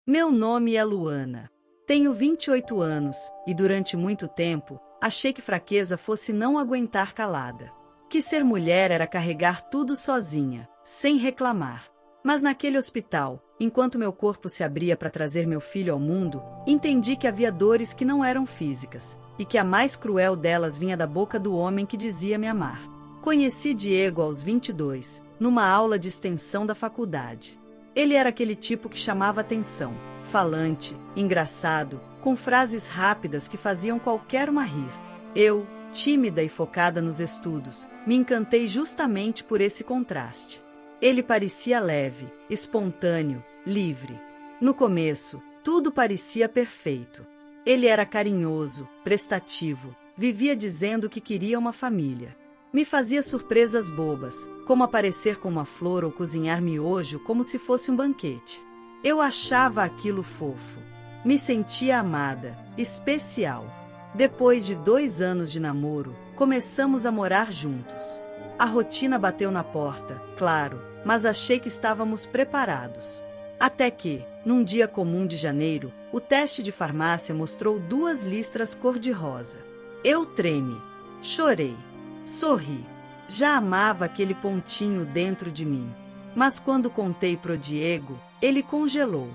Meu nome é Luana. Tenho 28 anos e durante muito tempo achei que fraqueza fosse não aguentar calada. Que ser mulher era carregar tudo sozinha, sem reclamar. Mas naquele hospital, enquanto meu corpo se abria para trazer meu filho ao mundo, entendi que havia dores que não eram físicas e que a mais cruel delas vinha da boca do homem que dizia me amar. Conheci Diego aos 22, numa aula de extensão da faculdade. Ele era aquele tipo que chamava atenção, falante, engraçado, com frases rápidas que faziam qualquer uma rir. Eu, tímida e focada nos estudos, me encantei justamente por esse contraste. Ele parecia leve, espontâneo, livre. No começo, tudo parecia perfeito. Ele era carinhoso, prestativo, vivia dizendo que queria uma família. Me fazia surpresas bobas, como aparecer com uma flor ou cozinhar miojo como se fosse um banquete. Eu achava aquilo fofo. Me sentia amada, especial. Depois de 2 anos de namoro, começamos a morar juntos. A rotina bateu na porta, claro, mas achei que estávamos preparados. Até que, num dia comum de janeiro, o teste de farmácia mostrou 2 listras cor-de-rosa. Eu tremi, chorei, sorri. Já amava aquele pontinho dentro de mim. Mas quando contei pro Diego, ele congelou.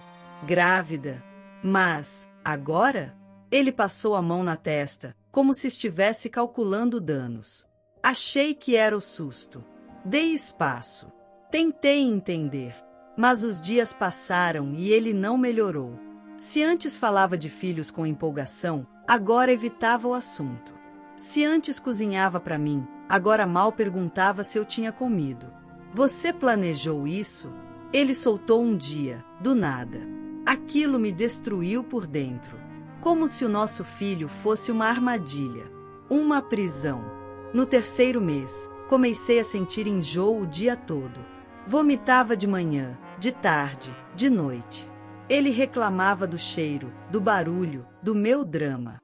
Grávida. Mas, agora? Ele passou a mão na testa, como se estivesse calculando danos. Achei que era o susto. Dei espaço. Tentei entender. Mas os dias passaram e ele não melhorou. Se antes falava de filhos com empolgação, agora evitava o assunto. Se antes cozinhava para mim, agora mal perguntava se eu tinha comido. Você planejou isso? Ele soltou um dia, do nada. Aquilo me destruiu por dentro. Como se o nosso filho fosse uma armadilha. Uma prisão. No 3º mês, comecei a sentir enjoo o dia todo. Vomitava de manhã, de tarde, de noite. Ele reclamava do cheiro, do barulho, do meu drama.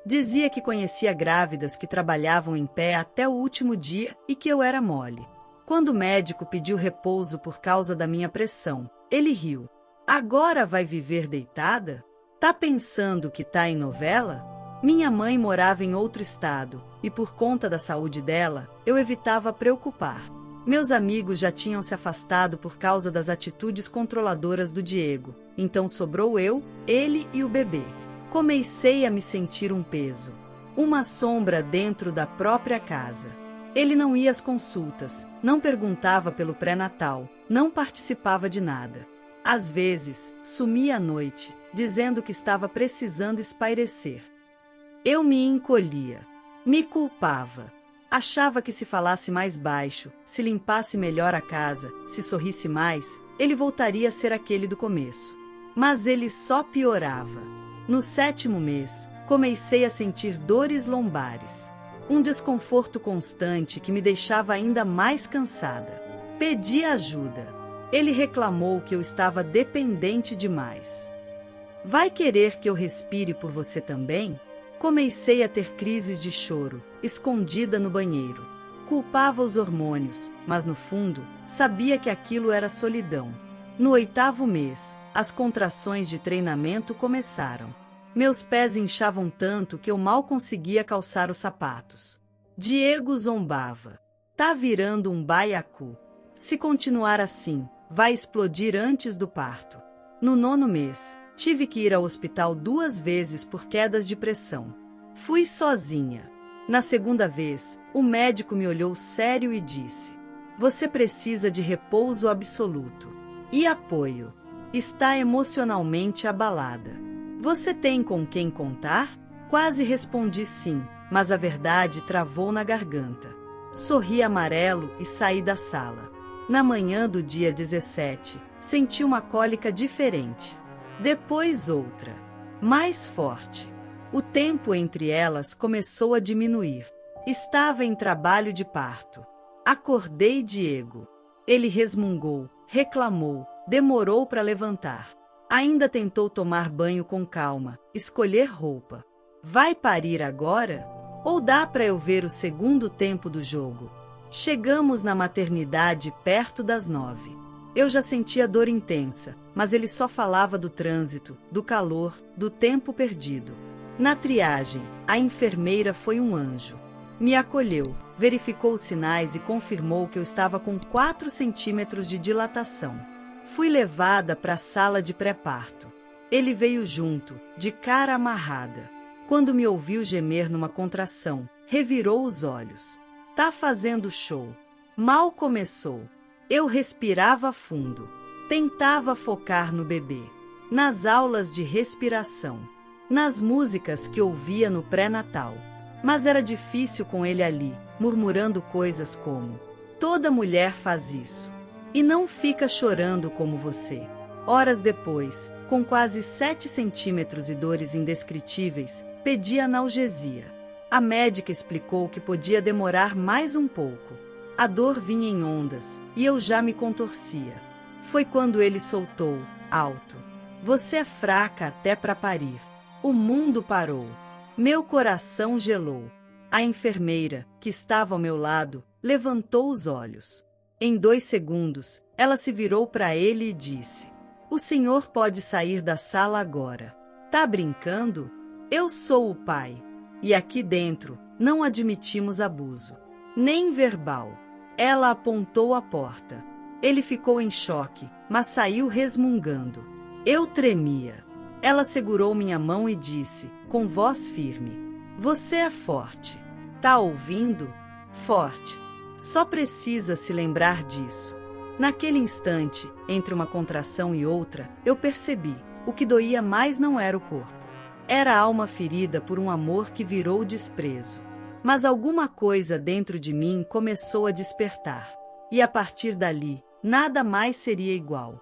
Dizia que conhecia grávidas que trabalhavam em pé até o último dia e que eu era mole. Quando o médico pediu repouso por causa da minha pressão, ele riu. Agora vai viver deitada? Tá pensando que tá em novela? Minha mãe morava em outro estado, e por conta da saúde dela, eu evitava preocupar. Meus amigos já tinham se afastado por causa das atitudes controladoras do Diego, então sobrou eu, ele e o bebê. Comecei a me sentir um peso, uma sombra dentro da própria casa. Ele não ia às consultas, não perguntava pelo pré-natal, não participava de nada. Às vezes, sumia à noite, dizendo que estava precisando espairecer. Eu me encolhia, me culpava. Achava que se falasse mais baixo, se limpasse melhor a casa, se sorrisse mais, ele voltaria a ser aquele do começo. Mas ele só piorava. No 7º mês, comecei a sentir dores lombares. Um desconforto constante que me deixava ainda mais cansada. Pedi ajuda. Ele reclamou que eu estava dependente demais. Vai querer que eu respire por você também? Comecei a ter crises de choro, escondida no banheiro. Culpava os hormônios, mas no fundo, sabia que aquilo era solidão. No 8º mês, as contrações de treinamento começaram. Meus pés inchavam tanto que eu mal conseguia calçar os sapatos. Diego zombava. Tá virando um baiacu. Se continuar assim, vai explodir antes do parto. No 9º mês, tive que ir ao hospital 2 vezes por quedas de pressão. Fui sozinha. Na 2ª vez, o médico me olhou sério e disse: "Você precisa de repouso absoluto. E apoio. Está emocionalmente abalada. Você tem com quem contar?" Quase respondi sim, mas a verdade travou na garganta. Sorri amarelo e saí da sala. Na manhã do dia 17, senti uma cólica diferente. Depois outra, mais forte. O tempo entre elas começou a diminuir. Estava em trabalho de parto. Acordei Diego. Ele resmungou, reclamou, demorou para levantar. Ainda tentou tomar banho com calma, escolher roupa. Vai parir agora? Ou dá para eu ver o segundo tempo do jogo? Chegamos na maternidade perto das 9. Eu já sentia dor intensa, mas ele só falava do trânsito, do calor, do tempo perdido. Na triagem, a enfermeira foi um anjo. Me acolheu, verificou os sinais e confirmou que eu estava com 4 centímetros de dilatação. Fui levada para a sala de pré-parto. Ele veio junto, de cara amarrada. Quando me ouviu gemer numa contração, revirou os olhos. Tá fazendo show. Mal começou. Eu respirava fundo. Tentava focar no bebê, nas aulas de respiração, nas músicas que ouvia no pré-natal. Mas era difícil com ele ali, murmurando coisas como: toda mulher faz isso. E não fica chorando como você. Horas depois, com quase 7 centímetros e dores indescritíveis, pedi analgesia. A médica explicou que podia demorar mais um pouco. A dor vinha em ondas, e eu já me contorcia. Foi quando ele soltou, alto: você é fraca até para parir. O mundo parou. Meu coração gelou. A enfermeira, que estava ao meu lado, levantou os olhos. Em 2 segundos, ela se virou para ele e disse: o senhor pode sair da sala agora. Tá brincando? Eu sou o pai. E aqui dentro, não admitimos abuso. Nem verbal. Ela apontou a porta. Ele ficou em choque, mas saiu resmungando. Eu tremia. Ela segurou minha mão e disse, com voz firme: você é forte. Tá ouvindo? Forte. Só precisa se lembrar disso. Naquele instante, entre uma contração e outra, eu percebi: o que doía mais não era o corpo. Era a alma ferida por um amor que virou desprezo. Mas alguma coisa dentro de mim começou a despertar. E a partir dali, nada mais seria igual.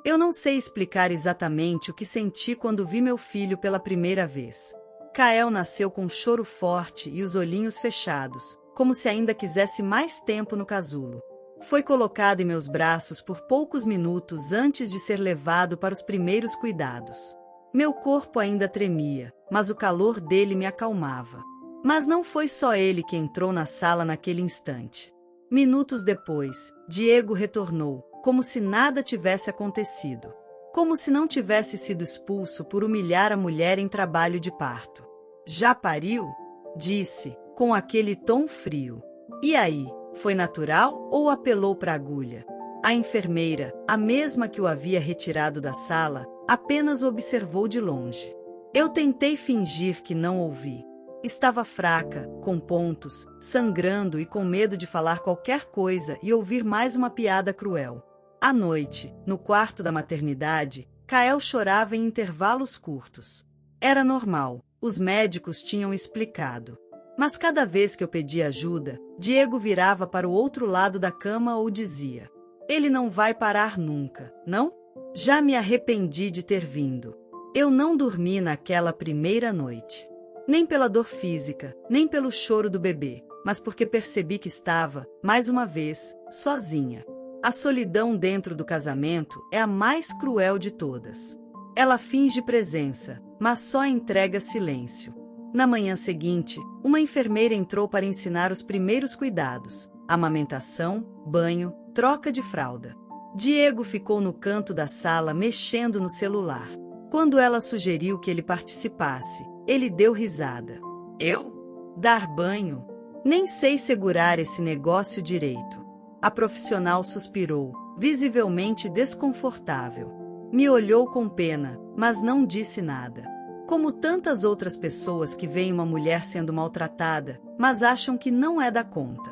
Eu não sei explicar exatamente o que senti quando vi meu filho pela primeira vez. Kael nasceu com um choro forte e os olhinhos fechados, como se ainda quisesse mais tempo no casulo. Foi colocado em meus braços por poucos minutos antes de ser levado para os primeiros cuidados. Meu corpo ainda tremia, mas o calor dele me acalmava. Mas não foi só ele que entrou na sala naquele instante. Minutos depois, Diego retornou, como se nada tivesse acontecido. Como se não tivesse sido expulso por humilhar a mulher em trabalho de parto. Já pariu? Disse, com aquele tom frio. E aí, foi natural ou apelou para a agulha? A enfermeira, a mesma que o havia retirado da sala, apenas observou de longe. Eu tentei fingir que não ouvi. Estava fraca, com pontos, sangrando e com medo de falar qualquer coisa e ouvir mais uma piada cruel. À noite, no quarto da maternidade, Kael chorava em intervalos curtos. Era normal, os médicos tinham explicado. Mas cada vez que eu pedia ajuda, Diego virava para o outro lado da cama ou dizia: ele não vai parar nunca, não? Já me arrependi de ter vindo. Eu não dormi naquela primeira noite. Nem pela dor física, nem pelo choro do bebê, mas porque percebi que estava, mais uma vez, sozinha. A solidão dentro do casamento é a mais cruel de todas. Ela finge presença, mas só entrega silêncio. Na manhã seguinte, uma enfermeira entrou para ensinar os primeiros cuidados: amamentação, banho, troca de fralda. Diego ficou no canto da sala mexendo no celular. Quando ela sugeriu que ele participasse, ele deu risada. Eu? Dar banho? Nem sei segurar esse negócio direito. A profissional suspirou, visivelmente desconfortável. Me olhou com pena, mas não disse nada. Como tantas outras pessoas que veem uma mulher sendo maltratada, mas acham que não é da conta.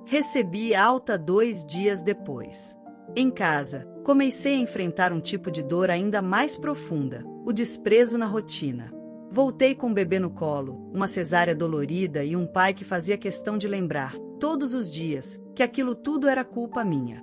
Recebi alta 2 dias depois. Em casa, comecei a enfrentar um tipo de dor ainda mais profunda, o desprezo na rotina. Voltei com o bebê no colo, uma cesárea dolorida e um pai que fazia questão de lembrar, todos os dias, que aquilo tudo era culpa minha.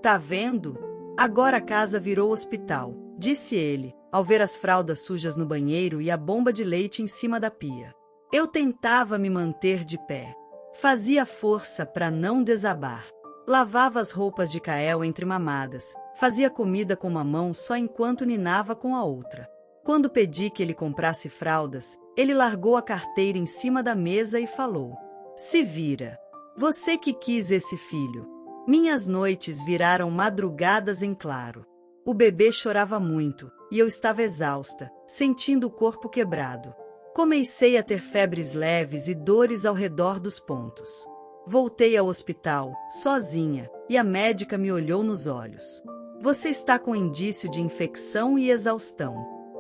Tá vendo? Agora a casa virou hospital, disse ele, ao ver as fraldas sujas no banheiro e a bomba de leite em cima da pia. Eu tentava me manter de pé. Fazia força para não desabar. Lavava as roupas de Kael entre mamadas, fazia comida com uma mão só enquanto ninava com a outra. Quando pedi que ele comprasse fraldas, ele largou a carteira em cima da mesa e falou: se vira. Você que quis esse filho. Minhas noites viraram madrugadas em claro. O bebê chorava muito, e eu estava exausta, sentindo o corpo quebrado. Comecei a ter febres leves e dores ao redor dos pontos. Voltei ao hospital, sozinha, e a médica me olhou nos olhos. Você está com indício de infecção e exaustão.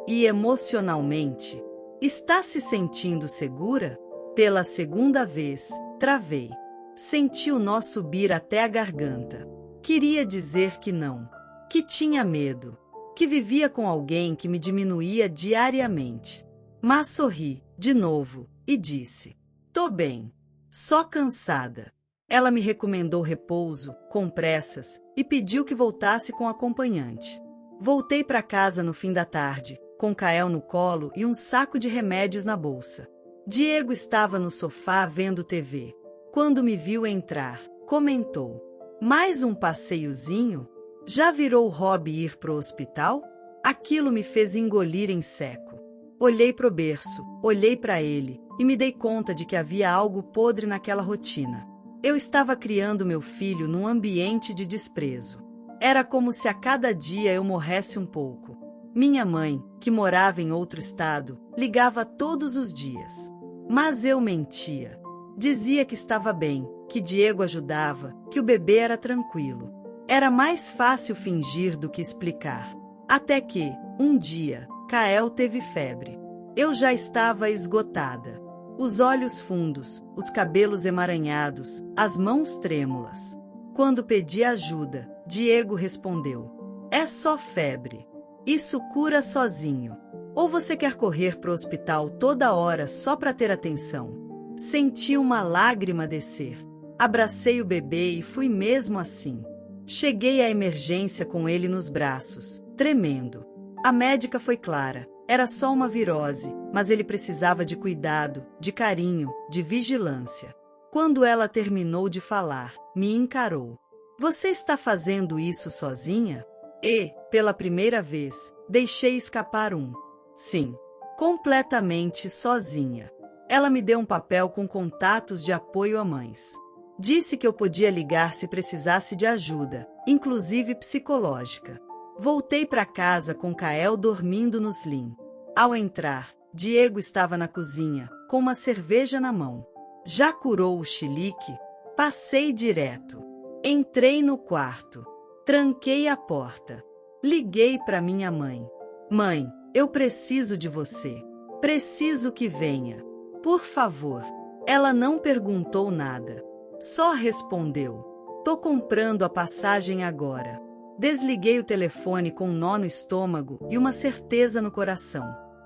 E emocionalmente, está se sentindo segura? Pela segunda vez, travei. Senti o nó subir até a garganta. Queria dizer que não, que tinha medo, que vivia com alguém que me diminuía diariamente. Mas sorri, de novo, e disse: "Tô bem, só cansada." Ela me recomendou repouso, com pressas, e pediu que voltasse com acompanhante. Voltei para casa no fim da tarde, com Kael no colo e um saco de remédios na bolsa. Diego estava no sofá vendo TV. Quando me viu entrar, comentou: "Mais um passeiozinho? Já virou hobby ir pro hospital?" Aquilo me fez engolir em seco. Olhei pro berço, olhei para ele, e me dei conta de que havia algo podre naquela rotina. Eu estava criando meu filho num ambiente de desprezo. Era como se a cada dia eu morresse um pouco. Minha mãe, que morava em outro estado, ligava todos os dias. Mas eu mentia. Dizia que estava bem, que Diego ajudava, que o bebê era tranquilo. Era mais fácil fingir do que explicar. Até que, um dia, Kael teve febre. Eu já estava esgotada. Os olhos fundos, os cabelos emaranhados, as mãos trêmulas. Quando pedi ajuda, Diego respondeu: "É só febre. Isso cura sozinho. Ou você quer correr para o hospital toda hora só para ter atenção?" Senti uma lágrima descer. Abracei o bebê e fui mesmo assim. Cheguei à emergência com ele nos braços, tremendo. A médica foi clara. Era só uma virose, mas ele precisava de cuidado, de carinho, de vigilância. Quando ela terminou de falar, me encarou. "Você está fazendo isso sozinha?" E, pela primeira vez, deixei escapar um sim, completamente sozinha. Ela me deu um papel com contatos de apoio a mães. Disse que eu podia ligar se precisasse de ajuda, inclusive psicológica. Voltei para casa com Kael dormindo no slim. Ao entrar, Diego estava na cozinha, com uma cerveja na mão. Já curou o chilique? Passei direto. Entrei no quarto. Tranquei a porta. Liguei para minha mãe. "Mãe, eu preciso de você. Preciso que venha. Por favor." Ela não perguntou nada. Só respondeu: "Tô comprando a passagem agora." Desliguei o telefone com um nó no estômago e uma certeza no coração.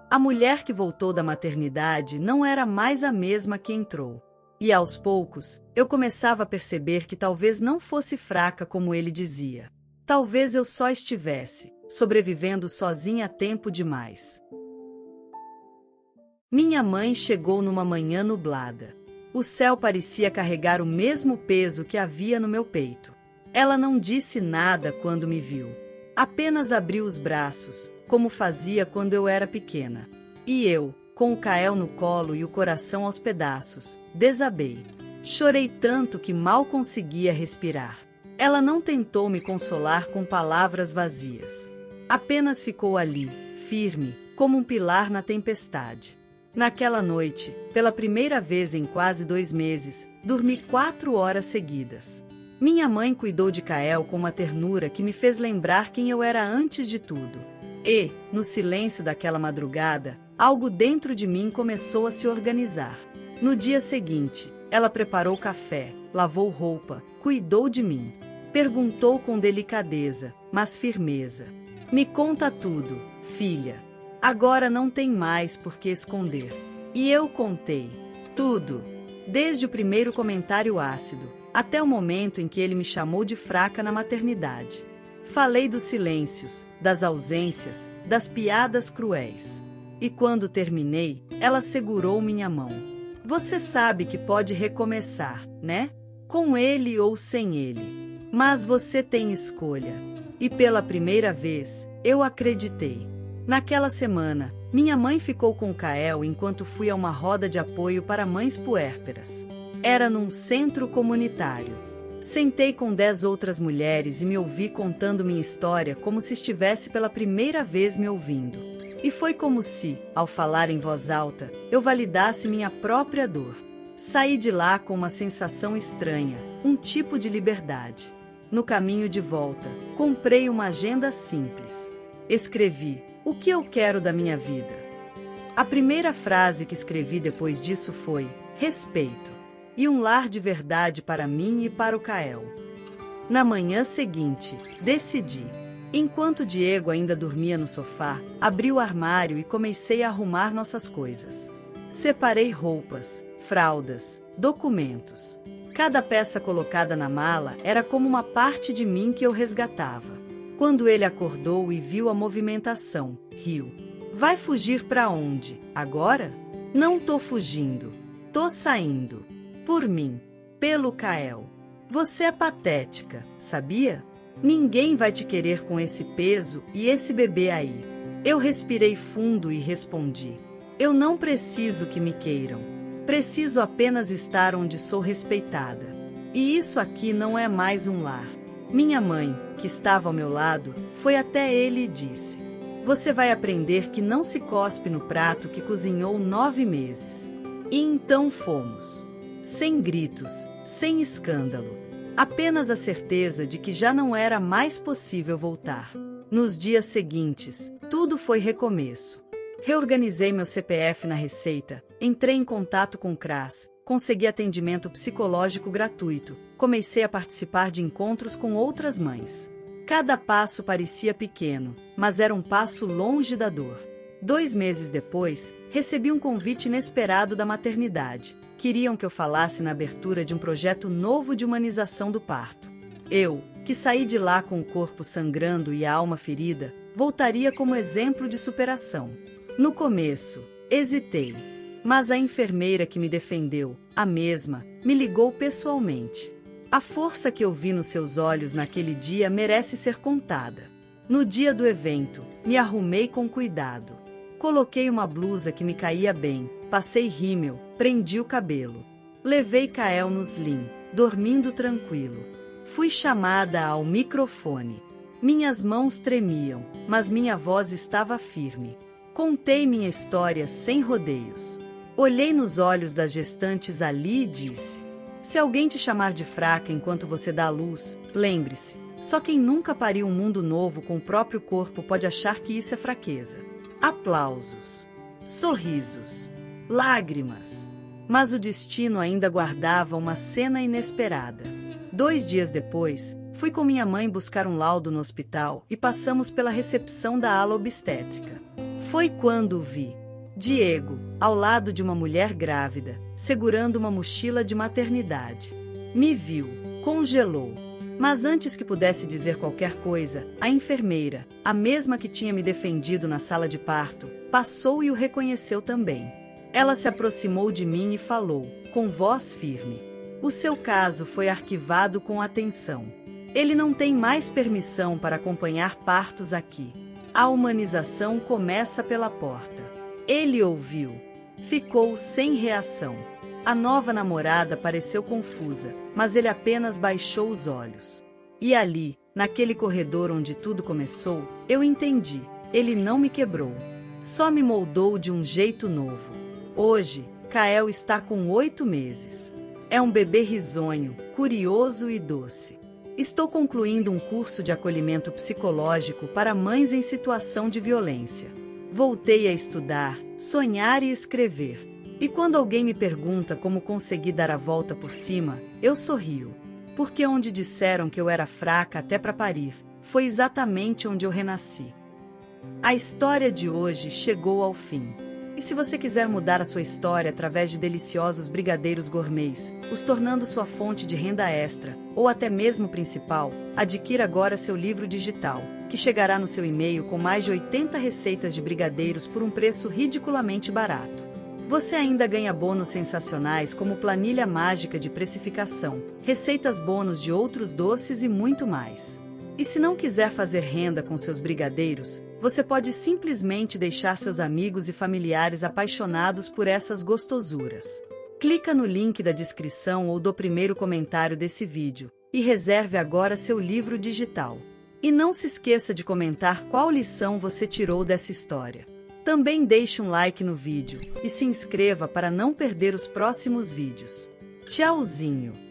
A mulher que voltou da maternidade não era mais a mesma que entrou. E aos poucos, eu começava a perceber que talvez não fosse fraca como ele dizia. Talvez eu só estivesse sobrevivendo sozinha há tempo demais. Minha mãe chegou numa manhã nublada. O céu parecia carregar o mesmo peso que havia no meu peito. Ela não disse nada quando me viu. Apenas abriu os braços, como fazia quando eu era pequena. E eu, com o Kael no colo e o coração aos pedaços, desabei. Chorei tanto que mal conseguia respirar. Ela não tentou me consolar com palavras vazias. Apenas ficou ali, firme, como um pilar na tempestade. Naquela noite, pela primeira vez em quase 2 meses, dormi 4 horas seguidas. Minha mãe cuidou de Kael com uma ternura que me fez lembrar quem eu era antes de tudo. E, no silêncio daquela madrugada, algo dentro de mim começou a se organizar. No dia seguinte, ela preparou café, lavou roupa, cuidou de mim. Perguntou com delicadeza, mas firmeza: "Me conta tudo, filha. Agora não tem mais por que esconder." E eu contei tudo, desde o primeiro comentário ácido até o momento em que ele me chamou de fraca na maternidade. Falei dos silêncios, das ausências, das piadas cruéis. E quando terminei, ela segurou minha mão. "Você sabe que pode recomeçar, né? Com ele ou sem ele. Mas você tem escolha." E pela primeira vez, eu acreditei. Naquela semana, minha mãe ficou com o Kael enquanto fui a uma roda de apoio para mães puérperas. Era num centro comunitário. Sentei com 10 outras mulheres e me ouvi contando minha história como se estivesse pela primeira vez me ouvindo. E foi como se, ao falar em voz alta, eu validasse minha própria dor. Saí de lá com uma sensação estranha, um tipo de liberdade. No caminho de volta, comprei uma agenda simples. Escrevi: o que eu quero da minha vida? A primeira frase que escrevi depois disso foi: respeito. E um lar de verdade para mim e para o Kael. Na manhã seguinte, decidi. Enquanto Diego ainda dormia no sofá, abri o armário e comecei a arrumar nossas coisas. Separei roupas, fraldas, documentos. Cada peça colocada na mala era como uma parte de mim que eu resgatava. Quando ele acordou e viu a movimentação, riu. Vai fugir para onde? Agora? Não tô fugindo. Tô saindo. Por mim. Pelo Kael. Você é patética, sabia? Ninguém vai te querer com esse peso e esse bebê aí. Eu respirei fundo e respondi: eu não preciso que me queiram. Preciso apenas estar onde sou respeitada. E isso aqui não é mais um lar. Minha mãe, que estava ao meu lado, foi até ele e disse: você vai aprender que não se cospe no prato que cozinhou 9 meses. E então fomos. Sem gritos, sem escândalo. Apenas a certeza de que já não era mais possível voltar. Nos dias seguintes, tudo foi recomeço. Reorganizei meu CPF na Receita, entrei em contato com o CRAS, consegui atendimento psicológico gratuito, comecei a participar de encontros com outras mães. Cada passo parecia pequeno, mas era um passo longe da dor. 2 meses depois, recebi um convite inesperado da maternidade. Queriam que eu falasse na abertura de um projeto novo de humanização do parto. Eu, que saí de lá com o corpo sangrando e a alma ferida, voltaria como exemplo de superação. No começo, hesitei. Mas a enfermeira que me defendeu, a mesma, me ligou pessoalmente. A força que eu vi nos seus olhos naquele dia merece ser contada. No dia do evento, me arrumei com cuidado. Coloquei uma blusa que me caía bem, passei rímel, prendi o cabelo. Levei Kael no slim, dormindo tranquilo. Fui chamada ao microfone. Minhas mãos tremiam, mas minha voz estava firme. Contei minha história sem rodeios. Olhei nos olhos das gestantes ali e disse: se alguém te chamar de fraca enquanto você dá à luz, lembre-se, só quem nunca pariu um mundo novo com o próprio corpo pode achar que isso é fraqueza. Aplausos. Sorrisos. Lágrimas. Mas o destino ainda guardava uma cena inesperada. 2 dias depois, fui com minha mãe buscar um laudo no hospital e passamos pela recepção da ala obstétrica. Foi quando o vi. Diego, ao lado de uma mulher grávida, segurando uma mochila de maternidade. Me viu, congelou. Mas antes que pudesse dizer qualquer coisa, a enfermeira, a mesma que tinha me defendido na sala de parto, passou e o reconheceu também. Ela se aproximou de mim e falou, com voz firme: o seu caso foi arquivado com atenção. Ele não tem mais permissão para acompanhar partos aqui. A humanização começa pela porta. Ele ouviu. Ficou sem reação. A nova namorada pareceu confusa, mas ele apenas baixou os olhos. E ali, naquele corredor onde tudo começou, eu entendi. Ele não me quebrou. Só me moldou de um jeito novo. Hoje, Kael está com 8 meses. É um bebê risonho, curioso e doce. Estou concluindo um curso de acolhimento psicológico para mães em situação de violência. Voltei a estudar, sonhar e escrever. E quando alguém me pergunta como consegui dar a volta por cima, eu sorrio. Porque onde disseram que eu era fraca até para parir, foi exatamente onde eu renasci. A história de hoje chegou ao fim. E se você quiser mudar a sua história através de deliciosos brigadeiros gourmets, os tornando sua fonte de renda extra, ou até mesmo principal, adquira agora seu livro digital, que chegará no seu e-mail com mais de 80 receitas de brigadeiros por um preço ridiculamente barato. Você ainda ganha bônus sensacionais como planilha mágica de precificação, receitas bônus de outros doces e muito mais. E se não quiser fazer renda com seus brigadeiros, você pode simplesmente deixar seus amigos e familiares apaixonados por essas gostosuras. Clica no link da descrição ou do primeiro comentário desse vídeo, e reserve agora seu livro digital. E não se esqueça de comentar qual lição você tirou dessa história. Também deixe um like no vídeo e se inscreva para não perder os próximos vídeos. Tchauzinho!